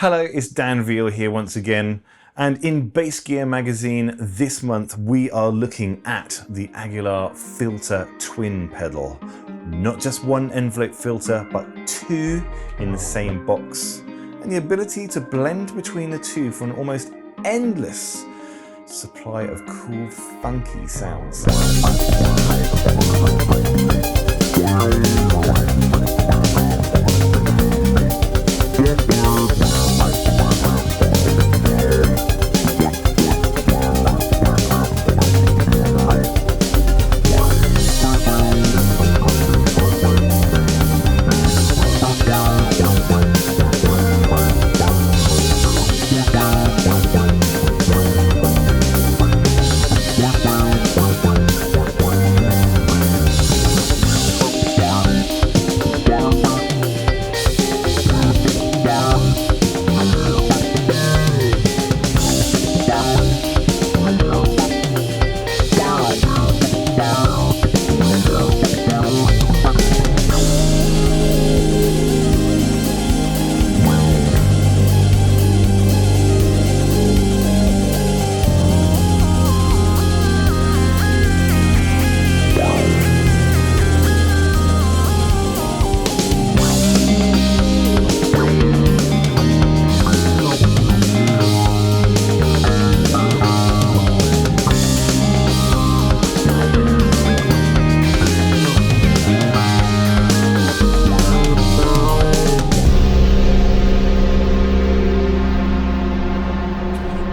Hello, it's Dan Veal here once again, and in Bass Gear magazine this month we are looking at the Aguilar filter twin pedal. Not just one envelope filter, but two in the same box, and the ability to blend between the two for an almost endless supply of cool, funky sounds.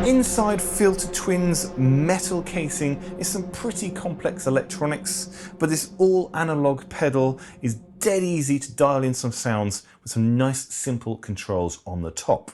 Inside Filter Twin's metal casing is some pretty complex electronics, but this all analog pedal is dead easy to dial in some sounds with some nice simple controls on the top.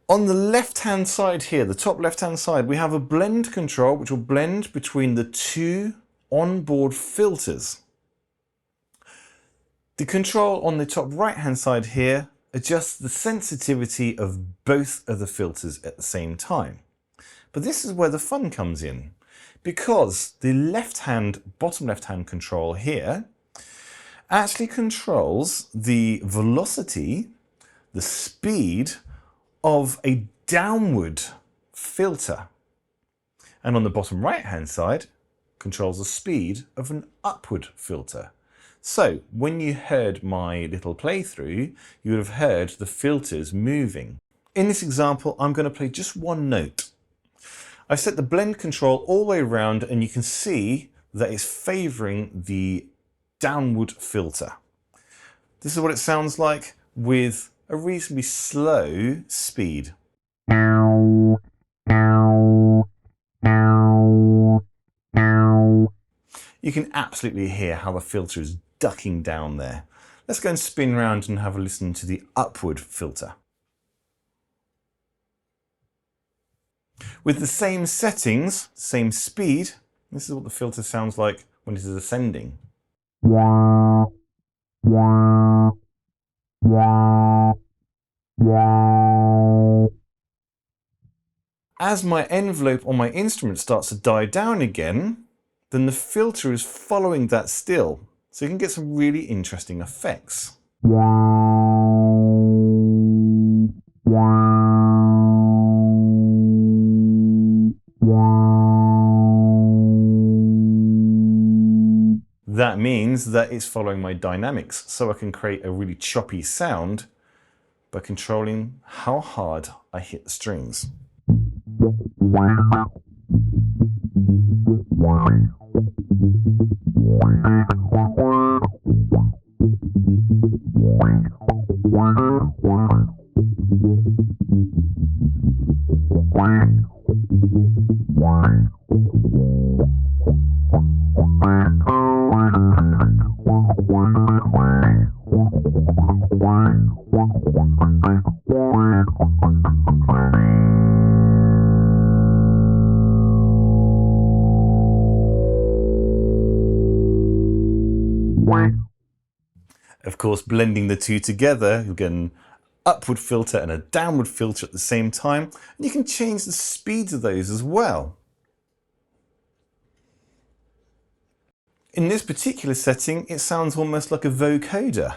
On the left-hand side here, the top left-hand side, we have a blend control which will blend between the two onboard filters. The control on the top right-hand side here adjusts the sensitivity of both of the filters at the same time. But this is where the fun comes in, because the bottom left-hand control here actually controls the velocity, the speed of a downward filter, and on the bottom right hand side controls the speed of an upward filter. So when you heard my little playthrough, you would have heard the filters moving. In this example, I'm going to play just one note. I've set the blend control all the way around, and you can see that it's favoring the downward filter. This is what it sounds like with a reasonably slow speed. You can absolutely hear how the filter is ducking down there. Let's go and spin round and have a listen to the upward filter. With the same settings, same speed, this is what the filter sounds like when it is ascending. As my envelope on my instrument starts to die down again, then the filter is following that still, so you can get some really interesting effects. That means that it's following my dynamics, so I can create a really choppy sound by controlling how hard I hit the strings. Of course, blending the two together, you'll get an upward filter and a downward filter at the same time. And you can change the speeds of those as well. In this particular setting, it sounds almost like a vocoder.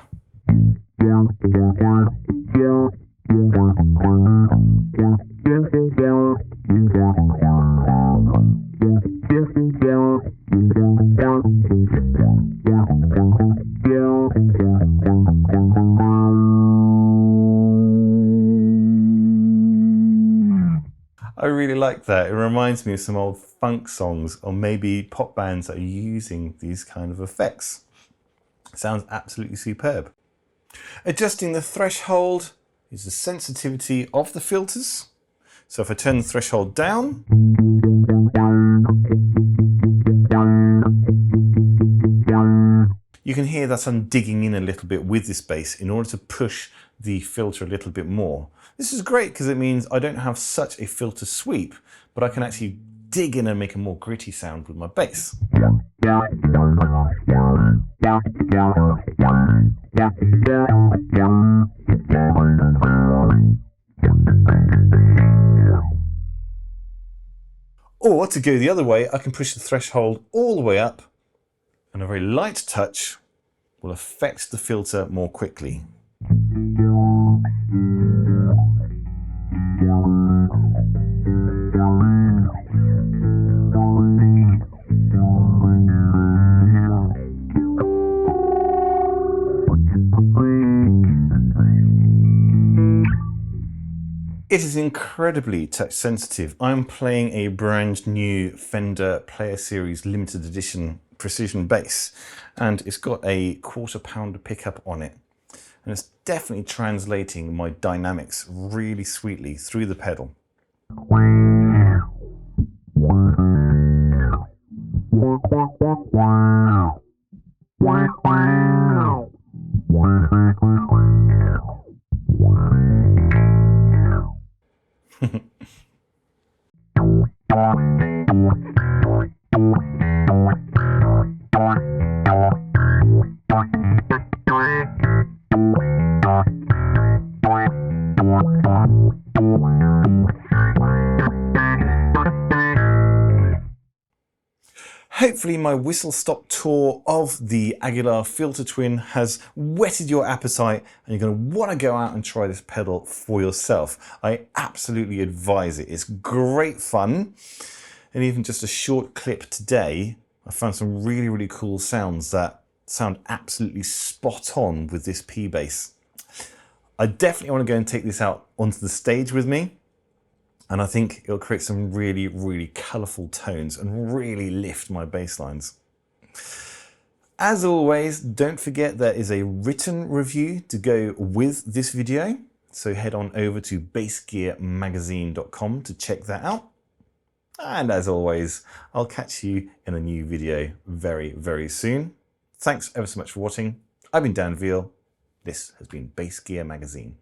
I really like that. It reminds me of some old funk songs or maybe pop bands that are using these kind of effects. It sounds absolutely superb. Adjusting the threshold is the sensitivity of the filters. So if I turn the threshold down, you can hear that I'm digging in a little bit with this bass in order to push the filter a little bit more. This is great because it means I don't have such a filter sweep, but I can actually dig in and make a more gritty sound with my bass. Or to go the other way, I can push the threshold all the way up, and a very light touch will affect the filter more quickly. It is incredibly touch sensitive. I'm playing a brand new Fender Player Series limited edition precision bass, and it's got a 1/4 pounder pickup on it. And it's definitely translating my dynamics really sweetly through the pedal. Hopefully my whistle-stop tour of the Aguilar Filter Twin has whetted your appetite and you're going to want to go out and try this pedal for yourself. I absolutely advise it. It's great fun. And even just a short clip today, I found some really, really cool sounds that sound absolutely spot on with this P bass. I definitely want to go and take this out onto the stage with me. And I think it'll create some really, really colourful tones and really lift my bass lines. As always, don't forget there is a written review to go with this video. So head on over to bassgearmagazine.com to check that out. And as always, I'll catch you in a new video very, very soon. Thanks ever so much for watching. I've been Dan Veal. This has been Bass Gear Magazine.